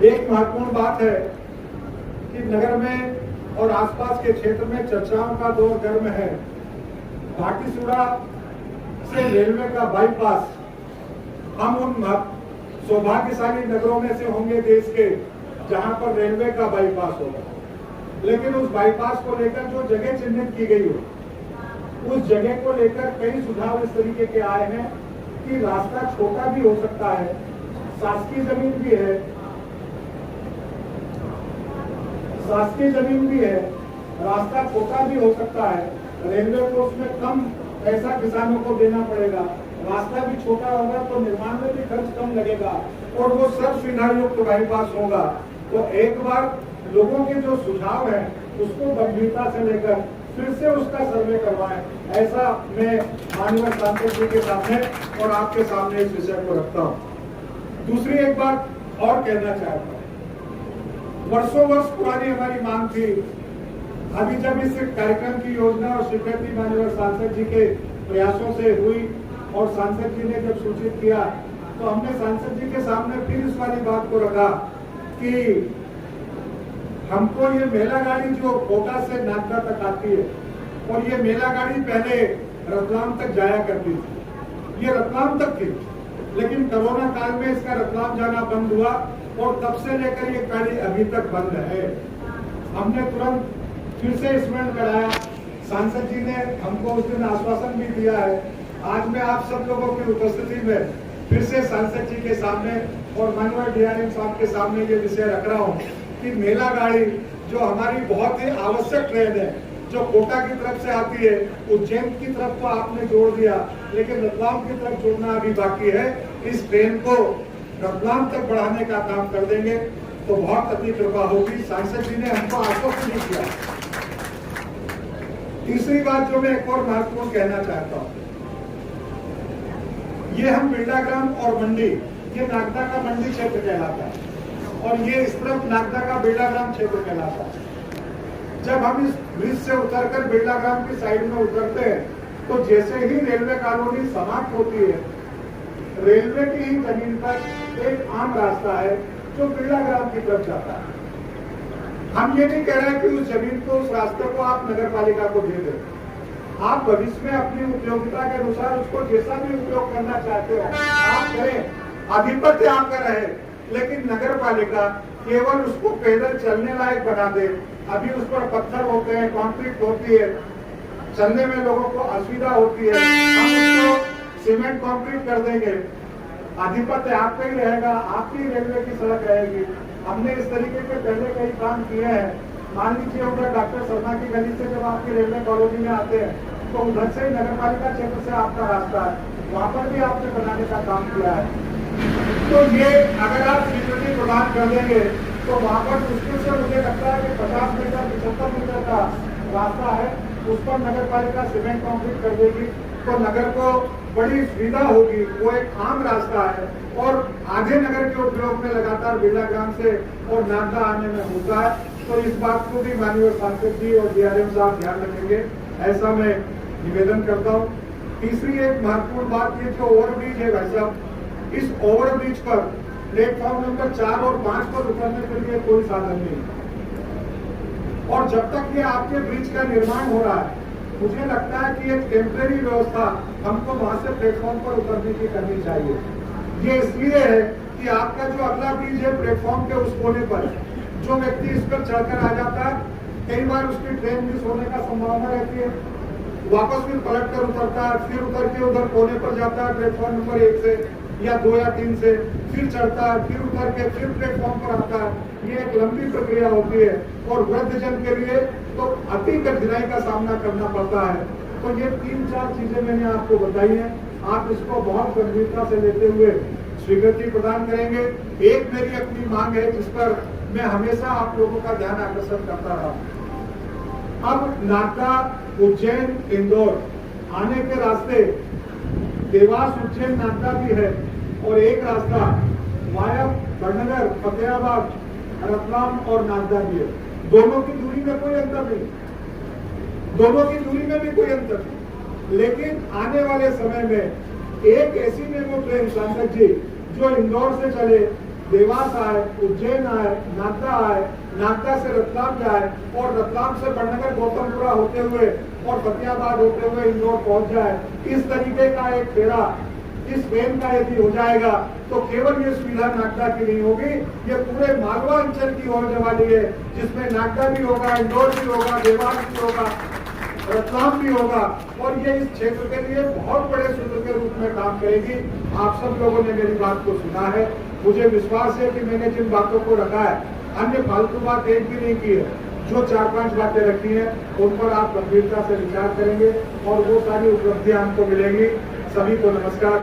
एक महत्वपूर्ण बात है कि नगर में और आसपास के क्षेत्र में चर्चाओं का दौर गर्म है। भाटीसुरा से रेलवे का बाईपास हम उन सौभाग्यशाली नगरों में से होंगे देश के जहां पर रेलवे का बाईपास होगा, लेकिन उस बाईपास को लेकर जो जगह चिन्हित की गई हो उस जगह को लेकर कई सुझाव इस तरीके के आए हैं कि रास्ता छोटा भी हो सकता है, शासकीय जमीन भी है, रास्ता छोटा भी हो सकता है, रेलवे को उसमें कम पैसा किसानों को देना पड़ेगा, रास्ता भी छोटा होगा तो निर्माण में भी खर्च कम लगेगा और वो सर्व सुविधायुक्त बाईपास होगा। तो एक बार लोगों के जो सुझाव है उसको गंभीरता से लेकर फिर से उसका सर्वे करवाएं, ऐसा मैं माननीय सांसद जी के सामने और आपके सामने इस विषय को रखता हूं। दूसरी एक बात और कहना चाहता हूं, वर्षों वर्ष पुरानी हमारी मांग थी, अभी जब इस कार्यक्रम की योजना और स्वीकृति माननीय सांसद जी के प्रयासों से हुई और सांसद जी ने जब सूचित किया तो हमने सांसद जी के सामने फिर इस वाली बात को रखा कि हमको ये मेला गाड़ी जो कोटा से नागदा तक आती है और ये मेला गाड़ी पहले रतलाम तक जाया करती थी, ये रतलाम तक थी, लेकिन कोरोना काल में इसका रतलाम जाना बंद हुआ और तब से लेकर ये गाड़ी अभी तक बंद है। हमने तुरंत फिर से स्मरण कराया, सांसद जी ने हमको उस दिन आश्वासन भी दिया है। आज मैं आप सब लोगों की उपस्थिति में फिर से सांसद जी के सामने और माननीय डीआरएम साहब के सामने ये विषय रख रहा हूँ कि मेला गाड़ी जो हमारी बहुत ही आवश्यक ट्रेन है, जो कोटा की तरफ से आती है, उज्जैन की तरफ तो आपने जोड़ दिया, लेकिन रतलाम की तरफ जोड़ना अभी बाकी है। इस ट्रेन को रतलाम तक बढ़ाने का काम कर देंगे तो बहुत अति कृपा होगी। सांसद जी ने हमको आश्वस्त नहीं किया। तीसरी बात जो मैं एक और महत्वपूर्ण कहना चाहता हूँ, ये हम बिरलाग्राम और मंडी, ये नागदा का मंडी क्षेत्र कहलाता है और ये इस तरफ नागदा का बिरलाग्राम क्षेत्र कहलाता है। जब हम इस ब्रिज से उतरकर बिरलाग्राम की साइड में उतरते हैं तो जैसे ही रेलवे कॉलोनी समाप्त होती है, रेलवे की ही जमीन पर एक आम रास्ता है जो बिरलाग्राम की तरफ जाता है। हम ये नहीं कह रहे कि उस जमीन को, उस रास्ते को आप नगर पालिका को दे दें, आप भविष्य में अपनी उपयोगिता के अनुसार उसको जैसा भी उपयोग करना चाहते हो आप करें, आधिपत्य आपका रहे, लेकिन नगर पालिका केवल उसको पैदल चलने लायक बना दे। अभी उस पर पत्थर होते हैं, कंक्रीट होती है, चलने में लोगों को असुविधा होती है, हम उसको सीमेंट कंक्रीट कर देंगे, आधिपत्य आपका ही रहेगा, आपकी रेलवे की सड़क रहेगी। हमने इस तरीके के पहले कई काम किए हैं। मान लीजिए उधर डॉक्टर शर्मा की गली से जब आपकी रेलवे कॉलोनी में आते हैं तो उधर से ही नगर पालिका क्षेत्र से आपका रास्ता है, वहाँ पर भी आपने बनाने का काम किया है। तो ये अगर आप स्वीकृति प्रदान कर देंगे तो वहाँ पर मुश्किल से मुझे लगता है कि 50 मीटर 75 मीटर का रास्ता है, उस पर नगर पालिका सीमेंट कंक्रीट कर देगी तो नगर को बड़ी सुविधा होगी। वो एक आम रास्ता है और आधे नगर के उपयोग में लगातार बिरलाग्राम से और नागदा आने में होता है। तो इस बात को भी माननीय सांसद जी और डीआरएम साहब ध्यान रखेंगे, ऐसा मैं निवेदन करता हूँ। तीसरी एक महत्वपूर्ण बात, ये जो ओवरब्रिज है भाई साहब, इस ओवरब्रिज पर प्लेटफॉर्म नंबर 4 और 5 पर उतरने के लिए कोई साधन नहीं और जब तक ये आपके ब्रिज का निर्माण हो रहा है, मुझे लगता है कि एक टेम्परेरी व्यवस्था हमको वहां से प्लेटफॉर्म पर उतरने की करनी चाहिए। ये इसलिए है कि आपका जो अगला ब्रिज है प्लेटफॉर्म के उस कोने पर, जो व्यक्ति इस पर चढ़कर आ जाता है, कई बार उसकी ट्रेन मिस होने का संभावना रहती है, वापस फिर पलट कर उतरता है, फिर उतर के उधर कोने पर जाता है प्लेटफॉर्म नंबर 1 से या 2 या 3 से, फिर चढ़ता है, फिर उतर के फिर प्लेटफॉर्म पर आता है। ये एक लंबी प्रक्रिया होती है और वृद्धजन के लिए तो अति कठिनाई का सामना करना पड़ता है। तो ये 3-4 चीजें मैंने आपको बताई हैं, आप इसको बहुत गंभीरता से लेते हुए स्वीकृति प्रदान करेंगे। एक मेरी अपनी मांग है जिस पर मैं हमेशा आप लोगों का ध्यान आकर्षित करता रहा। अब नागदा, उज्जैन, इंदौर आने के रास्ते देवास, उज्जैन, नागदा भी है और एक रास्ता वाया बड़नगर, फतेहाबाद, रतलाम और नागदा भी है। दोनों की दूरी में कोई अंतर नहीं, दोनों की दूरी में भी कोई अंतर नहीं, लेकिन आने वाले समय में एक ऐसी मेमो ट्रेन सांसद जी जो इंदौर से चले देवास आए, उज्जैन आए, नागदा आए, नागदा से रतलाम जाए और रतलाम से बड़नगर गौतमपुरा होते हुए और फतेहाबाद होते हुए इंदौर पहुंच जाए। इस तरीके का एक फेरा इस ट्रेन का यदि हो जाएगा तो केवल ये सुविधा नागदा की नहीं होगी, ये पूरे मालवा अंचल की होने वाली है, जिसमें नागदा भी होगा, इंदौर भी होगा, देवास भी होगा, रतलाम भी होगा और ये इस क्षेत्र के लिए बहुत बड़े सूत्र के रूप में काम करेगी। आप सब लोगों ने मेरी बात को सुना है, मुझे विश्वास है कि मैंने जिन बातों को रखा है, अन्य फालतू बात एक भी नहीं की है। जो 4-5 बातें रखी हैं उन पर आप गंभीरता से विचार करेंगे और वो सारी उपलब्धियां हमको मिलेंगी। सभी को नमस्कार।